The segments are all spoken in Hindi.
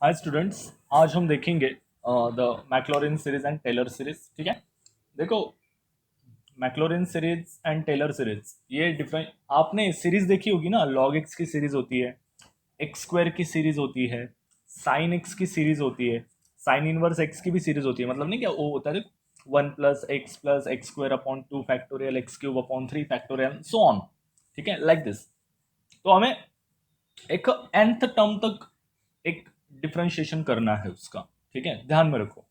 हाय स्टूडेंट्स, आज हम देखेंगे the Maclaurin series and Taylor series. ठीक है, देखो Maclaurin series and Taylor series ये डिफरेंट, आपने सीरीज देखी होगी ना। लॉग एक्स की सीरीज होती है, एक्स स्क्वायर की सीरीज होती है, साइन एक्स की सीरीज होती है, साइन इनवर्स एक्स की भी सीरीज होती है। मतलब नहीं क्या वो होता है, plus x square upon 2 factorial x cube upon 3 factorial so on. ठीक है, लाइक दिस। तो हमें एक nth टर्म तक एक डिफरेंशिएशन करना है उसका। ठीक है, ध्यान में रखो।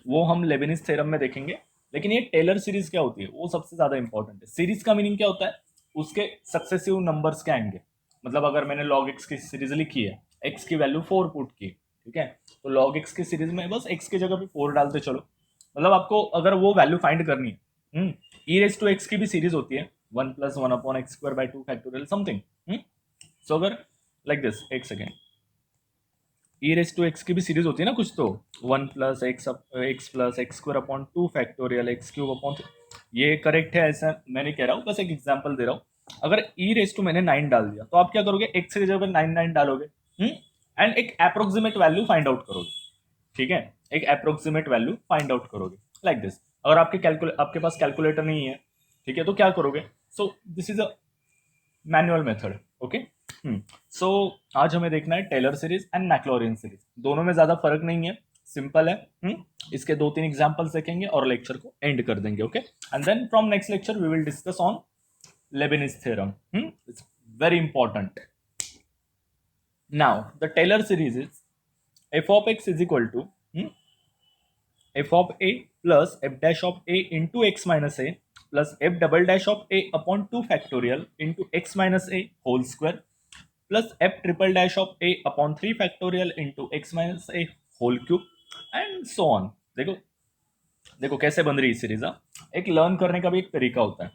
वो हम लेबनिज थ्योरम में देखेंगे। लेकिन ये टेलर सीरीज क्या होती है वो सबसे ज्यादा इंपॉर्टेंट है। सीरीज का मीनिंग क्या होता है, उसके सक्सेसिव नंबर्स के आएंगे। मतलब अगर मैंने लॉग एक्स की सीरीज लिखी है, एक्स की वैल्यू 4 पुट की, ठीक है, तो लॉग एक्स की सीरीज में बस एक्स की जगह पे 4 डालते चलो। मतलब आपको अगर वो वैल्यू फाइंड करनी है, ई रेस टू एक्स की भी सीरीज होती है, 1 + 1/x² 2 फैक्टोरियल समथिंग। सो अगर लाइक दिस, एक second, e raise to x की भी सीरीज होती है ना कुछ, तो 1 + x + x² 2 फैक्टोरियल x³ ये करेक्ट है, ऐसा मैं नहीं कह रहा हूँ, बस एक एग्जांपल दे रहा हूँ। अगर ई रेस टू मैंने 9 डाल दिया तो आप क्या करोगे, एक्स की जगह पर 9 डालोगे, एंड एक अप्रोक्सीमेट वैल्यू फाइंड आउट करोगे। ठीक है, एक अप्रोक्सीमेट वैल्यू फाइंड आउट करोगे लाइक दिस। अगर आपके पास कैलकुलेटर नहीं है, ठीक है, तो क्या करोगे। So this is a manual method. Okay, so आज हमें देखना है Taylor series and Maclaurin series. दोनों में ज्यादा फर्क नहीं है, सिंपल है। इसके 2-3 एग्जांपल्स देखेंगे और लेक्चर को एंड कर देंगे। Okay, and then from next lecture we will discuss on Leibniz theorem. It's very important. Now the Taylor series is f of x is equal to f of a plus f dash of a into x minus a plus f double dash of a upon 2 factorial into x minus a whole square plus f triple dash of a upon 3 factorial into x minus a whole cube and so on। देखो देखो कैसे बन रही है सीरीज। एक लर्न करने का भी एक तरीका होता है।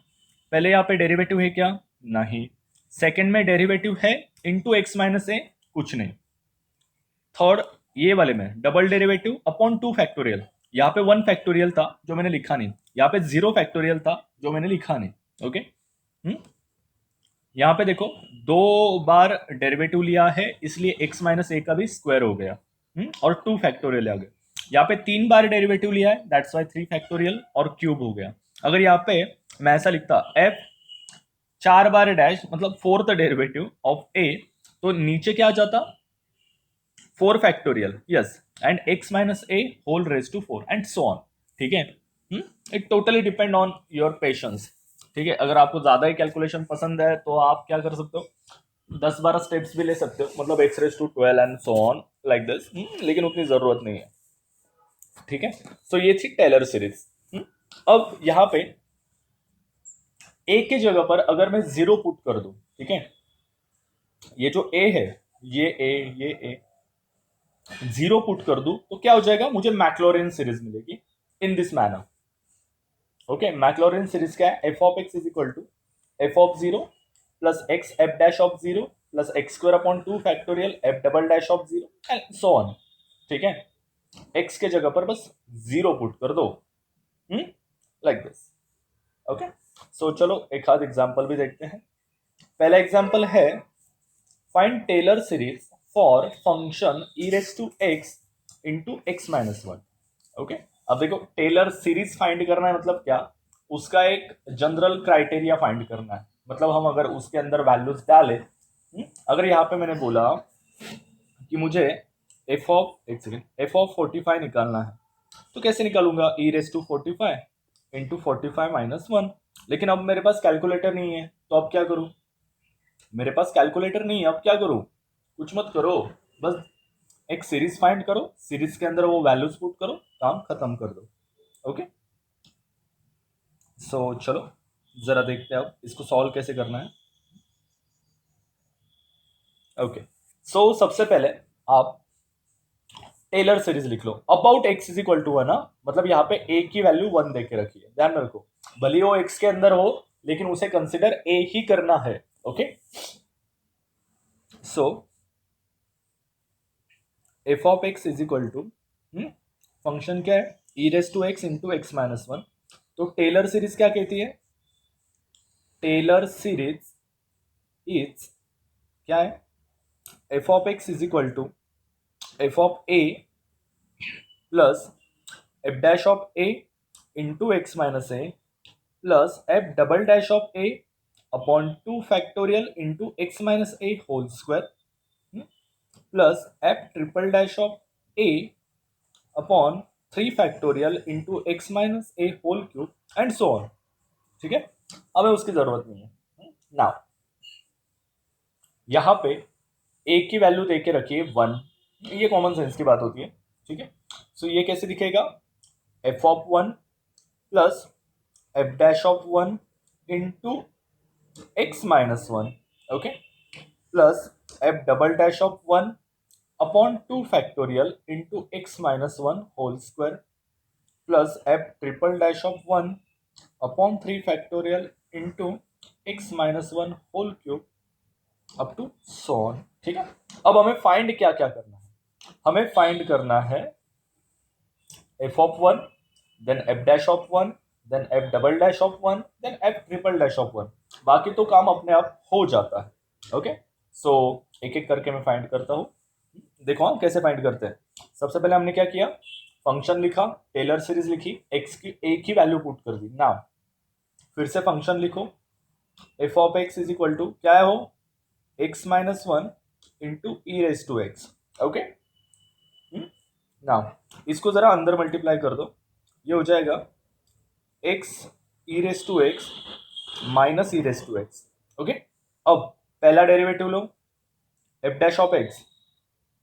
पहले यहाँ पे डेरिवेटिव है क्या, नहीं। सेकंड में डेरिवेटिव है इनटू एक्स माइनस ए, कुछ नहीं। थर्ड ये वाले में डबल डेरिवेटिव अपॉन 2 फैक्टोरियल। यहाँ पे 1 फैक्टोरियल था जो मैंने लिखा नहीं, यहाँ पे 0 फैक्टोरियल था जो मैंने लिखा नहीं। ओके, यहाँ पे देखो 2 बार डेरिवेटिव लिया है, इसलिए x माइनस ए का भी स्क्वायर हो गया। और 2 फैक्टोरियल आ गया। यहाँ पे 3 बार डेरिवेटिव लिया है, दैट्स वाई 3 फैक्टोरियल और क्यूब हो गया। अगर यहाँ पे मैं ऐसा लिखता f 4 बार डैश मतलब फोर्थ डेरिवेटिव ऑफ a, तो नीचे क्या आ जाता, 4 factorial, yes, and x minus a whole raise to 4 and so on. ठीक है, it totally depend on your patience. ठीक है, अगर आपको ज्यादा ही कैलकुलेशन पसंद है तो आप क्या कर सकते हो, 10-12 स्टेप्स भी ले सकते हो, मतलब x raise to 12 and so on like this, लेकिन उतनी जरूरत नहीं है। ठीक है, सो ये थी टेलर सीरीज। अब यहाँ पे a की जगह पर अगर मैं 0 पुट कर दूं, ठीक है, ये जो a है, ये a 0 पुट कर दूं तो क्या हो जाएगा, मुझे मैक्लॉरिन सीरीज मिलेगी in this manner. Okay, Maclaurin series क्या है, f of x is equal to f of 0 plus x f dash of 0 plus x square upon 2 factorial f double dash of 0 and so on. ठीक है, एक्स के जगह पर बस 0 पुट कर दो, लाइक दिस। ओके, सो चलो एक आध एग्जांपल भी देखते हैं। पहला एग्जांपल है, find Taylor series for function e raise to x into x minus 1। Okay, अब देखो टेलर सीरीज फाइंड करना है मतलब क्या, उसका एक जनरल क्राइटेरिया फाइंड करना है। मतलब हम अगर उसके अंदर वैल्यूज डाले, अगर यहाँ पे मैंने बोला कि मुझे एफ ऑफ, एक सेकेंड, एफ ऑफ 45 निकालना है, तो कैसे निकालूंगा, ई रेस टू 45 इंटू 45 - 1। लेकिन अब मेरे पास कैलकुलेटर नहीं है, तो अब क्या करूं, मेरे पास कैलकुलेटर नहीं है, अब क्या करूं, कुछ मत करो, बस एक सीरीज फाइंड करो, सीरीज के अंदर वो वैल्यूज पुट करो, काम खत्म कर दो। ओके, सो चलो जरा देखते हैं अब इसको सॉल्व कैसे करना है। ओके, सो सबसे पहले आप टेलर सीरीज लिख लो। About x is equal to 1 ना, मतलब यहाँ पे ए की वैल्यू 1 दे के रखी है, ध्यान में रखो। भले वो एक्स के अंदर हो लेकिन उसे कंसिडर ए ही करना है। Okay, so f of x is equal to, function क्या है, e raise to x into x minus 1। तो टेलर सीरीज क्या कहती है, टेलर सीरीज इज क्या है, f of x is equal to f of a plus f dash of a into x minus a plus f double dash of a upon 2 factorial into x minus a whole square plus f triple dash of a upon 3 factorial into x minus a whole cube and so on. ठीक है, हमें उसकी जरूरत नहीं है. नाउ यहां पे a की वैल्यू दे के रखिए 1, ये कॉमन सेंस की बात होती है. ठीक है, सो ये कैसे दिखेगा, f of 1 plus f dash of 1 into x minus 1, okay, plus f double dash of 1 upon 2 factorial into x minus 1 whole square plus f triple dash of 1 upon 3 factorial into x minus 1 whole cube up to so on. ठीक है, अब हमें फाइंड क्या क्या करना है, हमें फाइंड करना है f of 1, then f dash of 1, then f double dash of 1, then f triple dash of 1. बाकी तो काम अपने आप हो जाता है. ओके, सो एक एक करके मैं फाइंड करता हूं. देखो हम कैसे फाइंड करते हैं. सबसे पहले हमने क्या किया, फंक्शन लिखा, टेलर सीरीज लिखी, x की एक ही वैल्यू पुट कर दी. नाउ फिर से फंक्शन लिखो, f of x is equal to क्या है, हो x minus 1 into e raise to x. Okay, now इसको जरा अंदर मल्टीप्लाई कर दो, ये हो जाएगा x e raise to x minus e raise to x. Okay, अब पहला डेरिवेटिव लो, f डैश ऑफ x,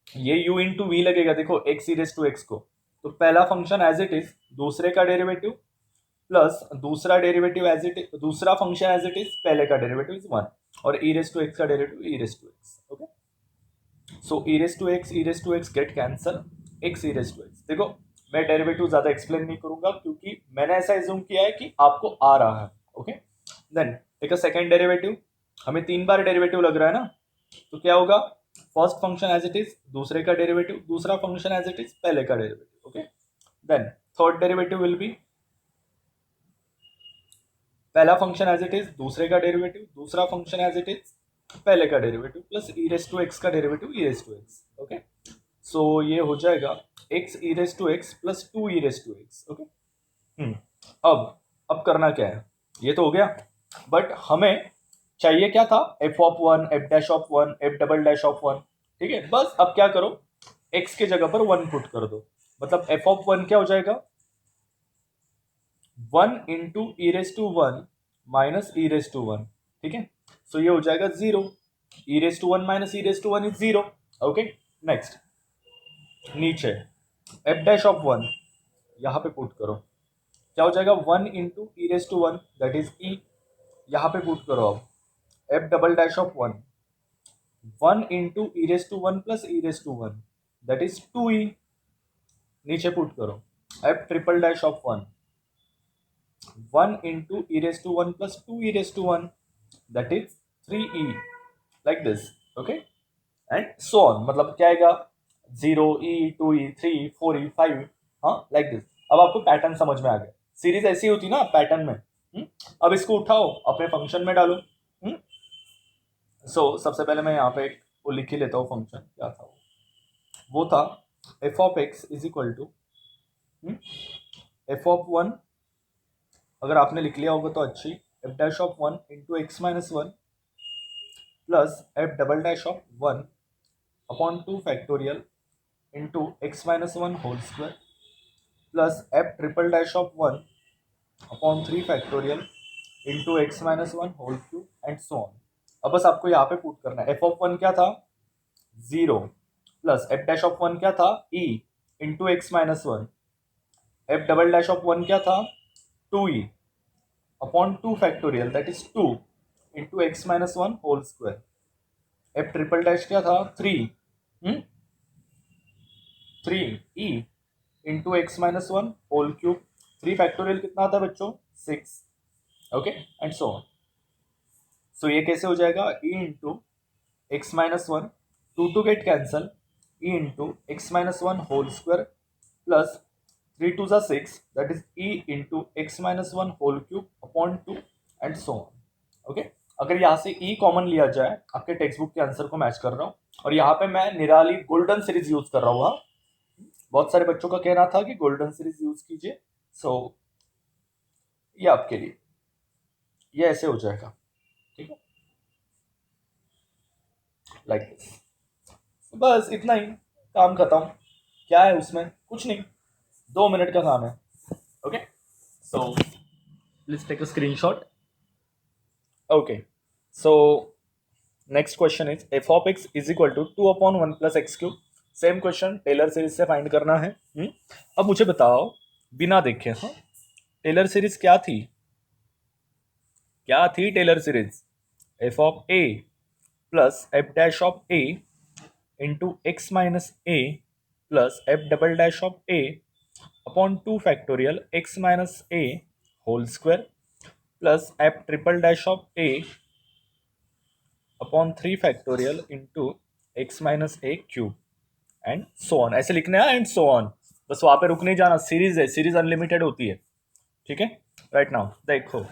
ये u इंटू वी लगेगा. देखो x e raise to x को, तो पहला फंक्शन एज इट इज, दूसरे का डेरिवेटिव प्लस दूसरा डेरिवेटिव एज इट इज, दूसरा फंक्शन एज इट इज, पहले का डेरिवेटिव इज 1 और ई रेस टू एक्स का derivative e raise to x. Okay, so e raise to x get cancel, x e raise to x. देखो मैं डेरिवेटिव ज्यादा एक्सप्लेन नहीं करूंगा क्योंकि मैंने ऐसा एज्यूम किया है कि आपको आ रहा है. Okay, then take a second derivative, हमें 3 बार डेरिवेटिव लग रहा है ना, तो क्या होगा, first function as it is, दूसरे का डेरिवेटिव, दूसरा फंक्शन एज इट इज, पहले का derivative. Okay, then third derivative will be पहला फंक्शन एज इट इज, दूसरे का डेरिवेटिव, दूसरा फंक्शन एज इट इज, पहले का derivative plus e raise to x का derivative e raise to x. Okay, so ये हो जाएगा x e raise to x plus 2 e raise to x. Okay, अब करना क्या है, ये तो हो गया, बट हमें चाहिए क्या था, f of 1, F dash of 1, f double dash of 1. ठीक है, बस अब क्या करो, एक्स के जगह पर 1 पुट कर दो, मतलब एफ ऑफ 1 क्या हो जाएगा, 1 into e raise to 1 minus e raise to 1. ठीक है, सो ये हो जाएगा 0, e raise to 1 minus e raise to 1 is 0. Okay, next नीचे एफ डैश ऑफ 1 यहां पे पुट करो, क्या हो जाएगा, 1 into e raise to 1 that is e, यहां पे पुट करो. अब f double dash of 1, 1 into e raise to 1 plus e raise to 1 that is 2e, नीचे पुट करो. F triple dash of 1, 1 into e raise to 1 plus 2 e raise to 1 that is 3e, like this. Okay, and so on, मतलब क्या आएगा, 0e, 2e, 3e, 4e, 5, हाँ लाइक दिस. अब आपको पैटर्न समझ में आ गया, सीरीज ऐसी होती ना पैटर्न में. अब इसको उठाओ अपने फंक्शन में डालो. सो सबसे पहले मैं यहाँ पे एक वो लिख ही लेता हूँ फंक्शन, क्या था वो था f of x is equal to f of 1, अगर आपने लिख लिया होगा तो अच्छी, f dash of 1 into x minus 1 plus f double dash of 1 upon 2 factorial into x minus 1 whole square plus f triple dash of 1 upon 3 factorial into x minus 1 whole cube and so on. अब बस आपको यहाँ पे पुट करना है, एफ ऑफ 1 क्या था, 0 प्लस एफ डैश ऑफ 1 क्या था, e into x minus 1, f double dash of 1 क्या था, 2e upon 2 factorial that is 2 into x minus 1 whole square, f triple dash क्या था, 3e into x minus 1 whole cube, 3 factorial कितना आता है बच्चों, 6. Okay, and so on. So ये कैसे हो जाएगा, e into x minus 1, 2 get cancel, e into x minus 1 whole square plus 3 2 जा 6 that is e into x minus 1 whole cube upon 2 and so on. Okay, अगर यहाँ से ई कॉमन लिया जाए, आपके टेक्स्ट बुक के आंसर को मैच कर रहा हूँ, और यहाँ पे मैं निराली गोल्डन सीरीज यूज कर रहा हूँ। हाँ, बहुत सारे बच्चों का कहना था कि गोल्डन सीरीज यूज कीजिए, सो ये आपके लिए ये ऐसे हो जाएगा, ठीक है, लाइक दिस। बस इतना ही, काम खत्म। क्या है उसमें, कुछ नहीं, 2 मिनट का काम है। Okay, so please take a screenshot. Okay, so next question is f of x is equal to 2/1 plus x cube. Same question Taylor series से फाइंड करना है। अब मुझे बताओ बिना देखे, हाँ, टेलर सीरीज क्या थी? क्या थी Taylor series? F of a plus f dash of a into x minus a plus f double dash of a upon 2 factorial x minus a whole square plus f triple dash of a upon 3 factorial into x minus a cube and so on. ऐसे लिखना है, एंड सो ऑन, बस वहां पे रुक नहीं जाना। सीरीज है, सीरीज अनलिमिटेड होती है, ठीक है। राइट नाउ देखो,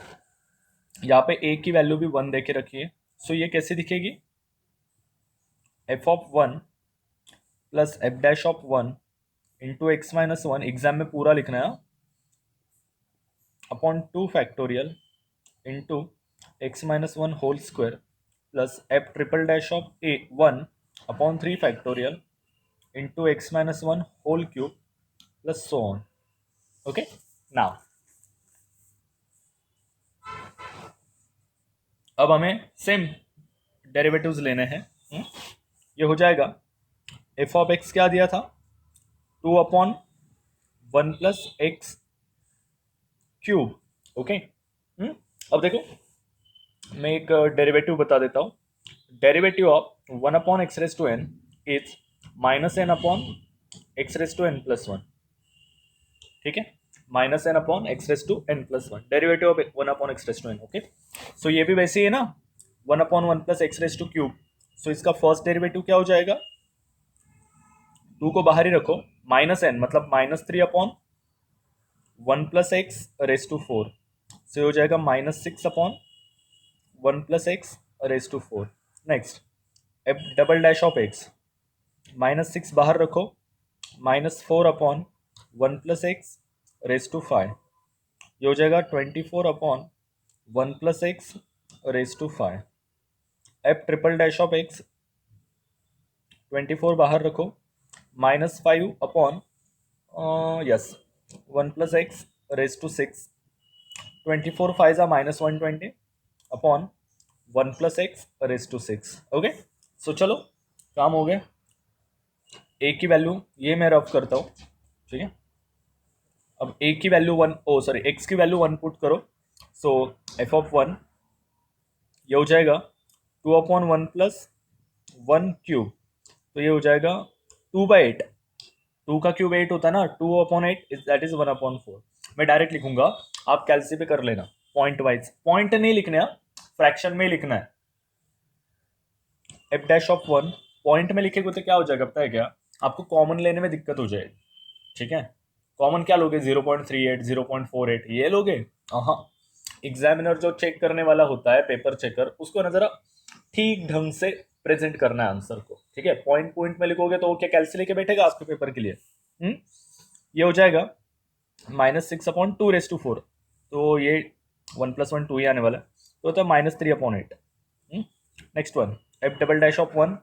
यहाँ पे ए की वैल्यू भी 1 देके रखी है, सो ये कैसे दिखेगी? F of 1 plus f dash of 1 into x minus 1, exam में पूरा लिखना है, upon 2 factorial into x minus 1 whole square plus f triple dash of a 1 upon 3 factorial into x minus 1 whole cube plus so on. Okay, now अब हमें सेम डेरिवेटिव्स लेने हैं। ये हो जाएगा, एफ ऑफ एक्स क्या दिया था? 2/1 प्लस एक्स क्यूब। ओके, अब देखो मैं एक डेरिवेटिव बता देता हूँ। Derivative of 1/x⁻n is -n/x⁻n+1, ठीक है, -n/x⁻n+1, derivative of 1/x⁻n। Okay, so ये भी वैसे ही है ना, 1/1 प्लस x⁻³ सो इसका फर्स्ट डेरिवेटिव क्या हो जाएगा? 2 को बाहर ही रखो, -n मतलब -3/1 प्लस x⁻⁴ से हो जाएगा -6/1 plus x⁻⁴। Next F double dash of x, -6 बाहर रखो, -4/1 प्लस x⁻⁵ ये हो जाएगा 24/1 plus x⁻⁵। F triple dash of x, 24 बाहर रखो, -5/1 plus x⁻⁶, 24 5 -120 upon 1 plus x⁻⁶। Okay, so चलो काम हो गया। ए की वैल्यू ये मैं रफ करता हूँ, ठीक है। अब ए की वैल्यू 1, एक्स की वैल्यू 1 पुट करो, सो एफ ऑफ 1 ये हो जाएगा 2/1 प्लस 1 क्यूब, तो ये हो जाएगा 2/8। 2 का क्यूब 8 होता है ना, 2/8 दैट इज 1/4। मैं डायरेक्ट लिखूंगा, आप कैलसी पे कर लेना पॉइंट वाइज, पॉइंट नहीं लिखना है, फ्रैक्शन में लिखना है। एफ डैश ऑफ 1 पॉइंट में लिखेगा तो क्या हो जाएगा पता है क्या? आपको कॉमन लेने में दिक्कत हो जाएगी, ठीक है। कॉमन क्या लोगे? 0.38, 0.48 ये लोगे? हाँ, एग्जामिनर जो चेक करने वाला होता है, पेपर चेकर, उसको ना जरा ठीक ढंग से प्रेजेंट करना है आंसर को, ठीक है। पॉइंट पॉइंट में लिखोगे तो वो क्या कैलसी लेके बैठेगा आपके पेपर के लिए? ये हो जाएगा -6/2⁴, तो ये 1 + 1 2 ही आने वाला है, तो होता है -3/8। Next one, F double dash of 1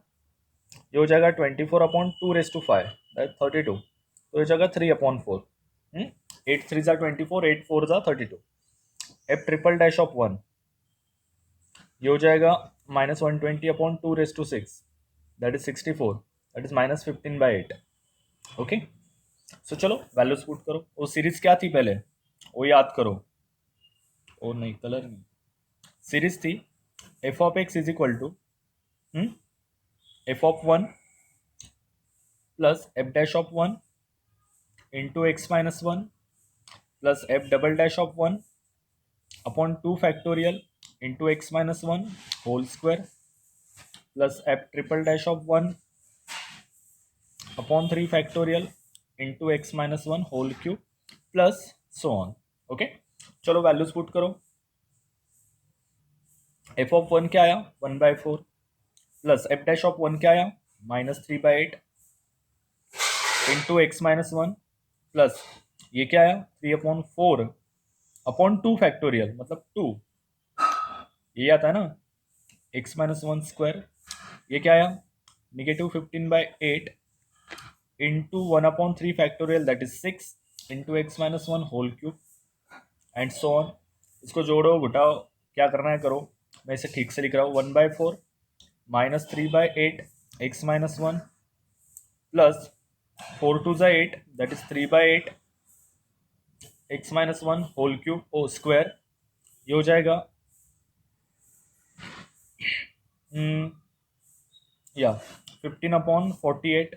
ये हो जाएगा 24/2⁵, दैट 32, तो ये जाएगा 3/4। 8 3 ज़ा 24, 8 4 ज़ा 32। एफ ट्रिपल डैश ऑफ 1 ये हो जाएगा -120/2⁶, that is 64, that is -15/8। Okay, so चलो वैल्यूज पुट करो। वो सीरीज क्या थी पहले, वो याद करो। और नहीं, कलर नहीं, सीरीज थी f of x is equal to f of 1 plus f dash of 1 into x-1 plus f double dash of 1 upon 2 factorial into x-1 whole square plus f triple dash of 1 upon 3 factorial into x-1 whole cube plus so on. Okay, चलो वैल्यूज पुट करो। एफ ऑफ वन क्या आया 1/4 plus f dash of one क्या आया -3/8 into x minus one plus ये क्या आया 3/4 अपॉन 2 फैक्टोरियल मतलब 2, ये आता है ना एक्स माइनस वन स्क्वायर, ये क्या आया -15/8 into 1/3 factorial that is 6 into x minus one whole cube and so on. इसको जोड़ो घटाओ, क्या करना है करो, मैं इसे ठीक से लिख रहा हूँ 1/4 -3/8 x minus one plus 4 2 8 that is 3/8 x minus one whole cube ओ स्क्वायर, ये हो जाएगा या 15/48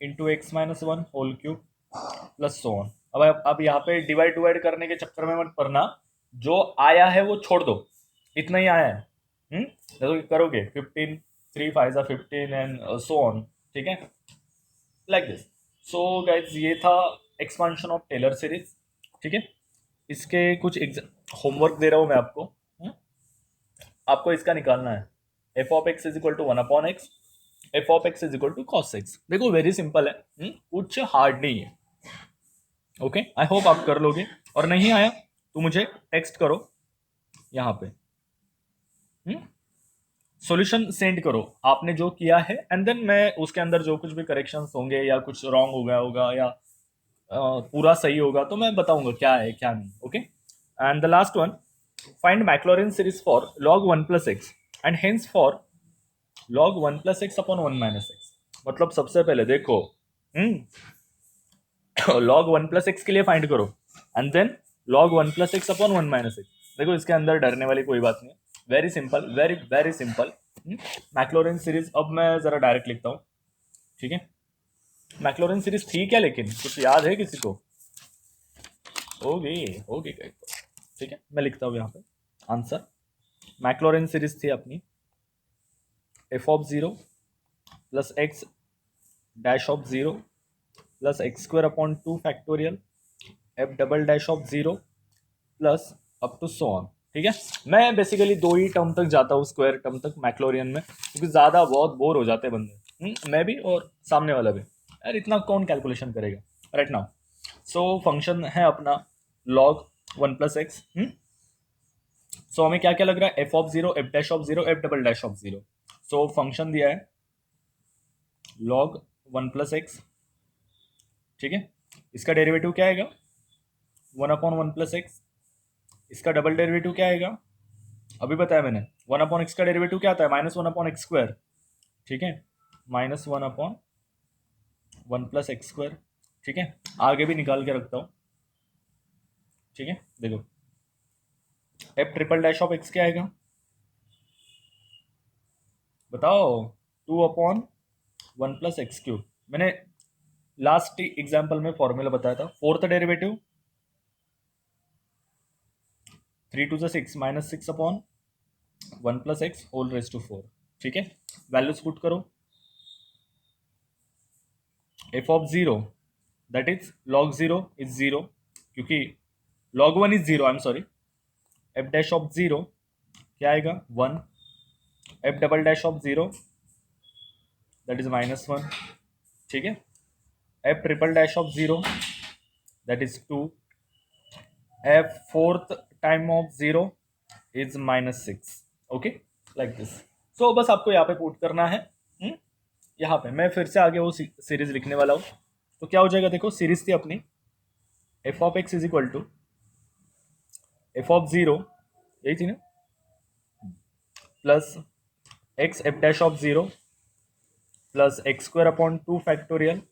into x minus one whole cube plus so on. अब यहाँ पे डिवाइड डिवाइड करने के चक्कर में मत पड़ना, जो आया है वो छोड़ दो, इतना ही आया है। देखो करोगे 15 3 5 15 एंड सो ऑन, ठीक है लाइक दिस। सो गाइज ये था एक्सपांशन ऑफ टेलर सीरीज, ठीक है। इसके कुछ होमवर्क दे रहा हूँ मैं आपको। आपको इसका निकालना है f of x is equal to 1/x, f of x is equal to cos x. देखो वेरी सिंपल है, कुछ हार्ड नहीं है। ओके आई होप आप कर लोगे, और नहीं आया तो मुझे टेक्स्ट करो यहाँ पे, सॉल्यूशन सेंड करो आपने जो किया है, एंड देन मैं उसके अंदर जो कुछ भी करेक्शंस होंगे या कुछ रॉन्ग हो गया होगा या पूरा सही होगा तो मैं बताऊंगा क्या है क्या नहीं। Okay and the last one, find Maclaurin series for log 1 plus x and hence for log 1 plus x upon 1 minus x। मतलब सबसे पहले देखो log 1 plus x के लिए फाइंड करो and then log 1 plus x upon 1 minus x। देखो इसके अंदर डरने वाली कोई बात नहीं है, very simple, very very simple. Maclaurin series अब मैं जरा डायरेक्ट लिखता हूँ, ठीक है। मैक्लॉरिन सीरीज थी क्या, लेकिन कुछ याद है किसी को? होगी होगी, ठीक है मैं लिखता हूँ यहाँ पे आंसर। मैक्लॉरिन सीरीज थी अपनी f of 0 plus x dash of 0 plus x square upon 2 factorial f double dash of 0 plus up to so on, ठीक है। मैं बेसिकली दो ही टर्म तक जाता हूँ, स्क्वायर टर्म तक मैक्लोरियन में, क्योंकि ज़्यादा बहुत बोर हो जाते हैं बंदे, मैं भी और सामने वाला भी, यार इतना कौन कैलकुलेशन करेगा राइट नाउ। सो फंक्शन है अपना log 1 प्लस एक्स। सो हमें क्या क्या लग रहा है, f of 0 F dash of 0 F double dash of 0। So function दिया है log 1 प्लस एक्स, ठीक है। इसका डेरिवेटिव क्या आएगा 1/1 प्लस एक्स, इसका डबल डेरिवेटिव क्या आएगा, अभी बताया मैंने 1/x का डेरिवेटिव क्या आता है -1/x², ठीक है, -1/1 प्लस एक्स स्क्वायर, ठीक है। आगे भी निकाल के रखता हूँ, ठीक है। देखो f triple dash of x क्या आएगा बताओ, 2/1 प्लस एक्स क्यूब। मैंने लास्ट एग्जाम्पल में फॉर्मूला बताया था, fourth derivative 3 2 6 -6/1 plus x whole raise to 4, ठीक है। वैल्यूज पुट करो, f of 0 that is log 0 is 0, क्योंकि log 1 is 0, I am sorry. F dash of 0 क्या आएगा 1, f double dash of 0 that is -1, ठीक है। F triple dash of 0 that is 2, f fourth time of 0 is -6, okay like this. So बस आपको यहाँ पे पुट करना है, यहाँ पे मैं फिर से आगे वो सीरीज लिखने वाला हूँ। तो क्या हो जाएगा, देखो सीरीज थी अपनी f of x is equal to f of 0, यही थी ना, plus x f dash of 0 plus x square upon 2 factorial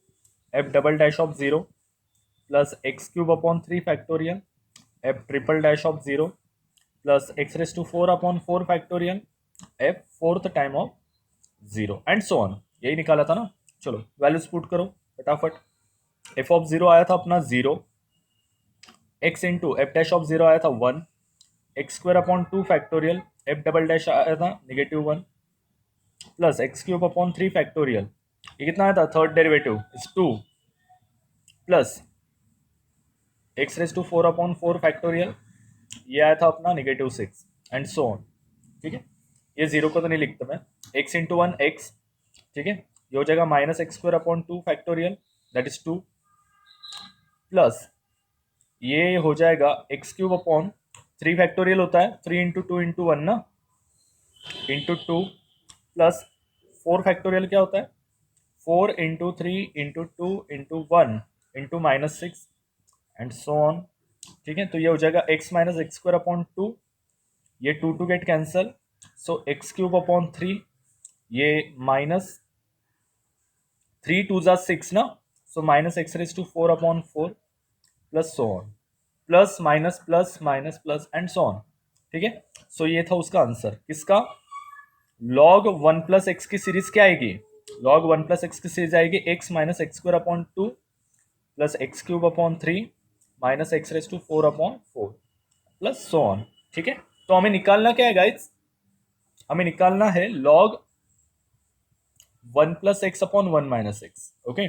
f double dash of 0 plus x cube upon 3 factorial f triple dash of 0 plus x raise to 4 upon 4 factorial f fourth time of 0 and so on. यही निकाला था ना, चलो वैल्यूज पुट करो फटाफट। एफ ऑफ 0 आया था अपना 0, x into f dash of 0 आया था 1, x square upon 2 factorial f double dash आया था -1 plus x cube upon 3 factorial, ये कितना आया था third derivative is 2 plus x raise to 4 upon 4 factorial, ये आया था अपना -6 एंड सो ऑन, ठीक है, ये 0 को तो नहीं लिखता मैं, x इंटू वन एक्स, ठीक है, ये हो जाएगा minus x square upon 2 factorial that is 2, plus ये हो जाएगा एक्स क्यूब अपॉन 3 फैक्टोरियल होता है 3 इंटू टू इंटू वन ना, इंटू 2, प्लस 4 फैक्टोरियल क्या होता है 4 into 3 into 2 into 1 into minus 6 and so on. ठीक है, तो ये हो जाएगा x minus x square upon 2, ये 2 to get cancel, so x cube upon 3, ये माइनस 3 टू ज़ा 6 ना, so minus x raise to 4 upon 4 plus so on, plus minus plus minus plus and so on. ठीक है, सो ये था उसका आंसर किसका, log 1 प्लस एक्स की सीरीज क्या आएगी, log 1 प्लस एक्स की सीरीज आएगी x minus x square upon 2 plus x cube upon 3 minus x raise to 4 upon 4 plus so on. ठीक है, तो हमें निकालना क्या है गाइज, हमें निकालना है log 1 plus x upon 1 minus x. Okay,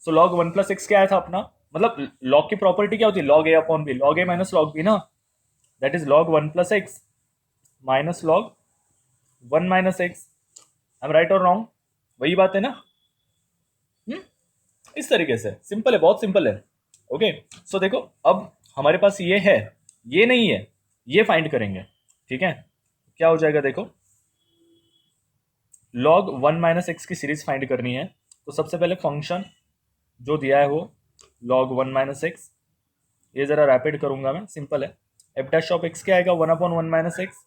so log 1 plus x क्या आया था अपना, मतलब log की प्रॉपर्टी क्या होती है, log a upon b, log a minus log b ना, that is log 1 plus x minus log 1 minus x. I am right और रॉन्ग, वही बात है ना। इस तरीके से सिंपल है, बहुत सिंपल है। ओके, सो देखो अब हमारे पास ये है, ये नहीं है, ये फाइंड करेंगे। ठीक है, क्या हो जाएगा देखो, log 1 माइनस एक्स की सीरीज फाइंड करनी है, तो सबसे पहले फंक्शन जो दिया है वो log 1 माइनस एक्स, ये जरा रैपिड करूंगा मैं, सिंपल है, एफ डैश ऑफ एक्स क्या आएगा 1 अपॉन 1 माइनस एक्स।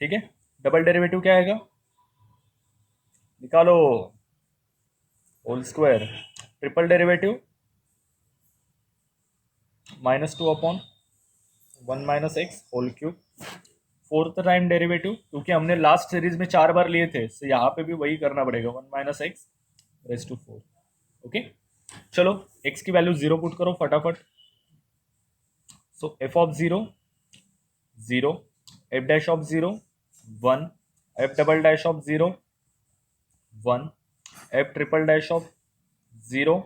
ठीक है, डबल डेरिवेटिव क्या आएगा, निकालो, whole square, triple derivative minus 2 upon 1 minus x whole cube, fourth time derivative, क्योंकि हमने लास्ट सीरीज में 4 बार लिए थे, तो यहाँ पे भी वही करना पड़ेगा, 1 minus x raise to 4। Okay, चलो x की वैल्यू 0 पुट करो फटाफट, so f of 0 0, f dash of 0 1, f double dash of 0 1, f triple dash of 0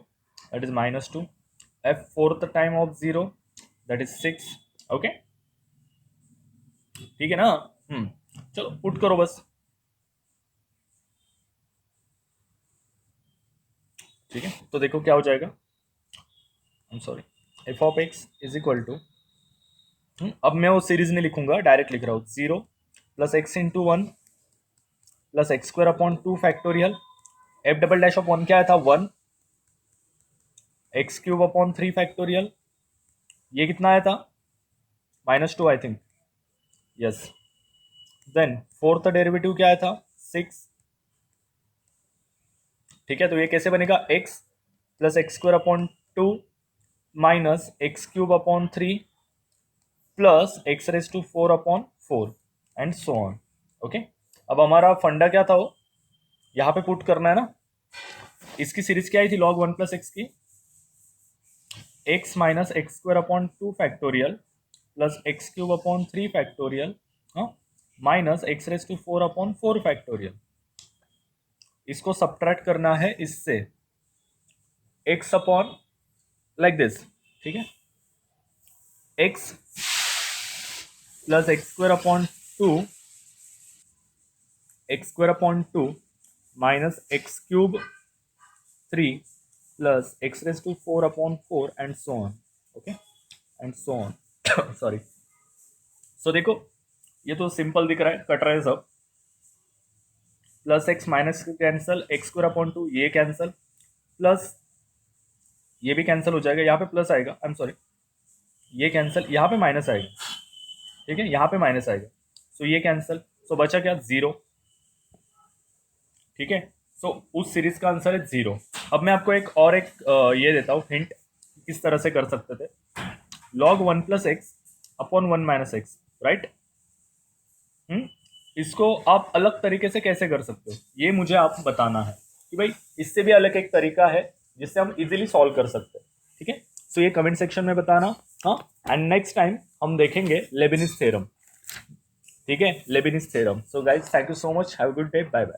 that is minus 2, f fourth time of 0 that is 6। Okay, ठीक है ना, चलो पुट करो बस। ठीक है, तो देखो क्या हो जाएगा, I am sorry, f of x is equal to, अब मैं वो सीरीज नहीं लिखूंगा, डायरेक्ट लिख रहा हूँ, 0 plus x into 1 plus x square upon 2 factorial, f double dash of 1 क्या आया था 1, एक्स क्यूब अपॉन 3 फैक्टोरियल, ये कितना आया था minus 2 I think, yes, then fourth derivative क्या आया था 6। ठीक है, तो ये कैसे बनेगा, x plus x square upon 2 minus x cube upon 3 plus x raise to 4 upon 4 and so on. Okay, अब हमारा फंडा क्या था वो, यहाँ पे पुट करना है ना, इसकी सीरीज क्या आई थी log 1 प्लस एक्स की, x minus x square upon 2 factorial plus x cube upon 3 factorial minus x raise to 4 upon 4 factorial, इसको सब्ट्रैक्ट करना है इससे, x अपॉन लाइक दिस। ठीक है, x plus x square upon 2, x square upon 2 minus x cube 3 plus x raise to 4 upon 4 and so on. Okay, and so on, sorry. So देखो ये तो सिंपल दिख रहा है, कट रहा है सब, plus x minus cancel, x square upon 2 ये कैंसल, प्लस ये भी कैंसिल हो जाएगा, यहाँ पे प्लस आएगा, आई एम सॉरी, ये कैंसिल, यहाँ पे माइनस आएगा। ठीक है, यहाँ पे माइनस आएगा, सो ये कैंसिल, सो बचा क्या 0। ठीक है, सो उस सीरीज का आंसर है 0। अब मैं आपको एक और एक ये देता हूँ हिंट, किस तरह से कर सकते थे, log 1 plus x upon 1 minus x, right. इसको आप अलग तरीके से कैसे कर सकते हो, ये मुझे आप बताना है कि भाई इससे भी अलग एक तरीका है जिससे हम इजीली सॉल्व कर सकते हैं। ठीक है, सो ये कमेंट सेक्शन में बताना। हाँ, एंड नेक्स्ट टाइम हम देखेंगे लेबिनिज थ्योरम। ठीक है, Leibniz theorem. So guys thank you so much, have a good day, bye bye.